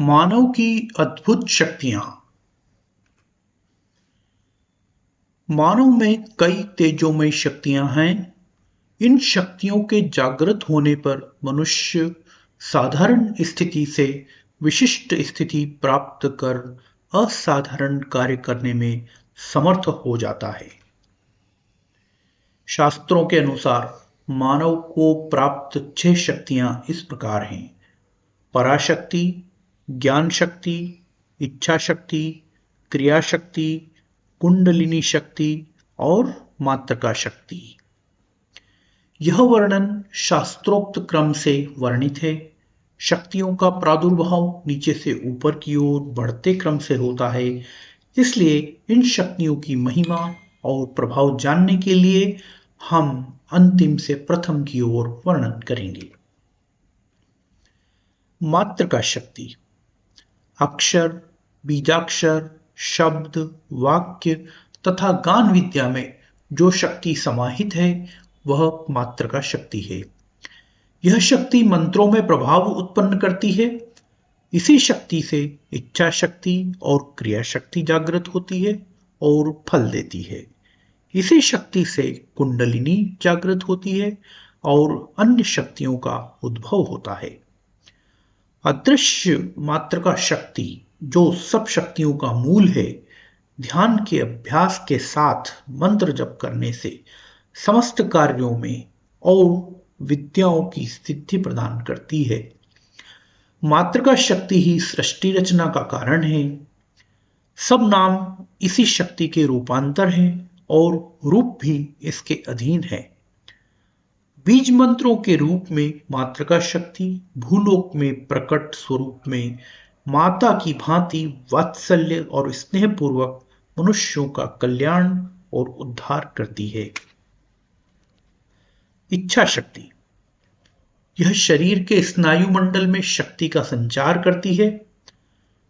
मानव की अद्भुत शक्तियां। मानव में कई तेजोमय शक्तियां हैं। इन शक्तियों के जागृत होने पर मनुष्य साधारण स्थिति से विशिष्ट स्थिति प्राप्त कर असाधारण कार्य करने में समर्थ हो जाता है। शास्त्रों के अनुसार मानव को प्राप्त 6 शक्तियां इस प्रकार हैं: पराशक्ति, ज्ञान शक्ति, इच्छा शक्ति, क्रिया शक्ति, कुंडलिनी शक्ति और मातृका शक्ति। यह वर्णन शास्त्रोक्त क्रम से वर्णित है। शक्तियों का प्रादुर्भाव नीचे से ऊपर की ओर बढ़ते क्रम से होता है, इसलिए इन शक्तियों की महिमा और प्रभाव जानने के लिए हम अंतिम से प्रथम की ओर वर्णन करेंगे। मातृका शक्ति अक्षर, बीजाक्षर, शब्द, वाक्य तथा गान विद्या में जो शक्ति समाहित है वह मातृका शक्ति है। यह शक्ति मंत्रों में प्रभाव उत्पन्न करती है। इसी शक्ति से इच्छा शक्ति और क्रिया शक्ति जागृत होती है और फल देती है। इसी शक्ति से कुंडलिनी जागृत होती है और अन्य शक्तियों का उद्भव होता है। अदृश्य मातृका शक्ति जो सब शक्तियों का मूल है, ध्यान के अभ्यास के साथ मंत्र जप करने से समस्त कार्यों में और विद्याओं की सिद्धि प्रदान करती है। मातृका शक्ति ही सृष्टि रचना का कारण है। सब नाम इसी शक्ति के रूपांतर हैं और रूप भी इसके अधीन है। बीज मंत्रों के रूप में मातृका शक्ति भूलोक में प्रकट स्वरूप में माता की भांति वात्सल्य और स्नेह पूर्वक मनुष्यों का कल्याण और उद्धार करती है। इच्छा शक्ति यह शरीर के स्नायु मंडल में शक्ति का संचार करती है।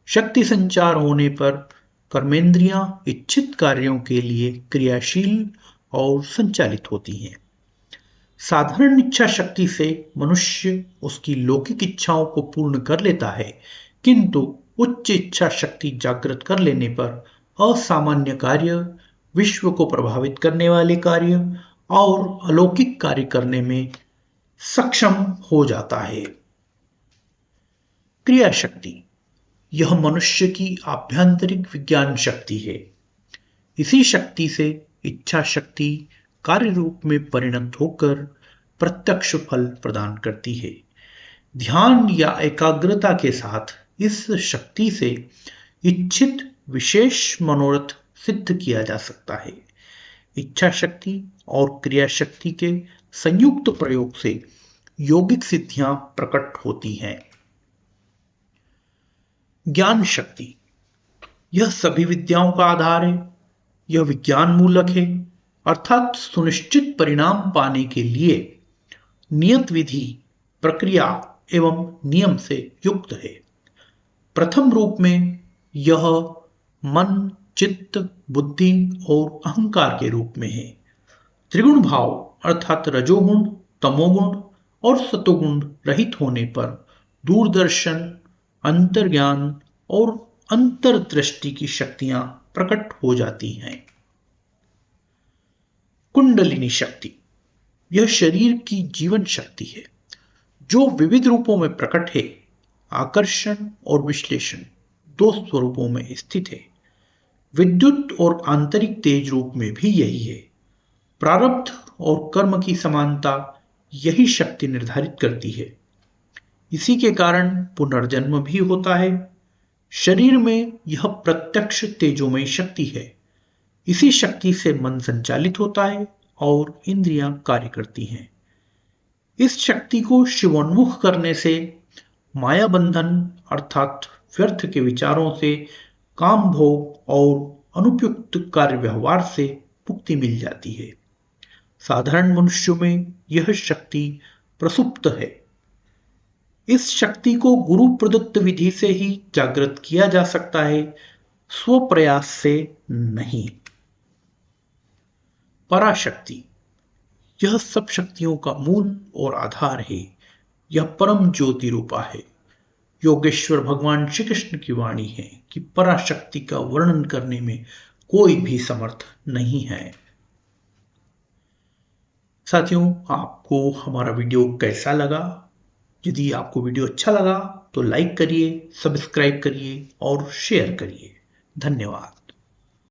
शक्ति संचार होने पर कर्मेंद्रियां इच्छित कार्यों के लिए क्रियाशील और संचालित होती हैं। साधारण इच्छा शक्ति से मनुष्य उसकी लौकिक इच्छाओं को पूर्ण कर लेता है, किंतु उच्च इच्छा शक्ति जागृत कर लेने पर असामान्य कार्य, विश्व को प्रभावित करने वाले कार्य और अलौकिक कार्य करने में सक्षम हो जाता है। क्रिया शक्ति यह मनुष्य की आभ्यंतरिक विज्ञान शक्ति है। इसी शक्ति से इच्छा शक्ति कार्य रूप में परिणत होकर प्रत्यक्ष फल प्रदान करती है। ध्यान या एकाग्रता के साथ इस शक्ति से इच्छित विशेष मनोरथ सिद्ध किया जा सकता है। इच्छा शक्ति और क्रिया शक्ति के संयुक्त प्रयोग से यौगिक सिद्धियां प्रकट होती हैं। ज्ञान शक्ति यह सभी विद्याओं का आधार है। यह विज्ञान मूलक है, अर्थात सुनिश्चित परिणाम पाने के लिए नियत विधि, प्रक्रिया एवं नियम से युक्त है। प्रथम रूप में यह मन, चित्त, बुद्धि और अहंकार के रूप में है। त्रिगुण भाव अर्थात रजोगुण, तमोगुण और सतोगुण रहित होने पर दूरदर्शन, अंतर्ज्ञान और अंतर्दृष्टि की शक्तियां प्रकट हो जाती हैं। कुंडलिनी शक्ति यह शरीर की जीवन शक्ति है जो विविध रूपों में प्रकट है। आकर्षण और विश्लेषण दो स्वरूपों में स्थित है। विद्युत और आंतरिक तेज रूप में भी यही है। प्रारब्ध और कर्म की समानता यही शक्ति निर्धारित करती है। इसी के कारण पुनर्जन्म भी होता है। शरीर में यह प्रत्यक्ष तेजोमय शक्ति है। इसी शक्ति से मन संचालित होता है और इंद्रियां कार्य करती हैं। इस शक्ति को शिवोन्मुख करने से माया बंधन अर्थात व्यर्थ के विचारों से, काम भोग और अनुपयुक्त कार्य व्यवहार से मुक्ति मिल जाती है। साधारण मनुष्यों में यह शक्ति प्रसुप्त है। इस शक्ति को गुरु प्रदत्त विधि से ही जागृत किया जा सकता है, स्वप्रयास से नहीं। पराशक्ति यह सब शक्तियों का मूल और आधार है। यह परम ज्योति रूपा है। योगेश्वर भगवान श्री कृष्ण की वाणी है कि पराशक्ति का वर्णन करने में कोई भी समर्थ नहीं है। साथियों, आपको हमारा वीडियो कैसा लगा? यदि आपको वीडियो अच्छा लगा तो लाइक करिए, सब्सक्राइब करिए और शेयर करिए। धन्यवाद।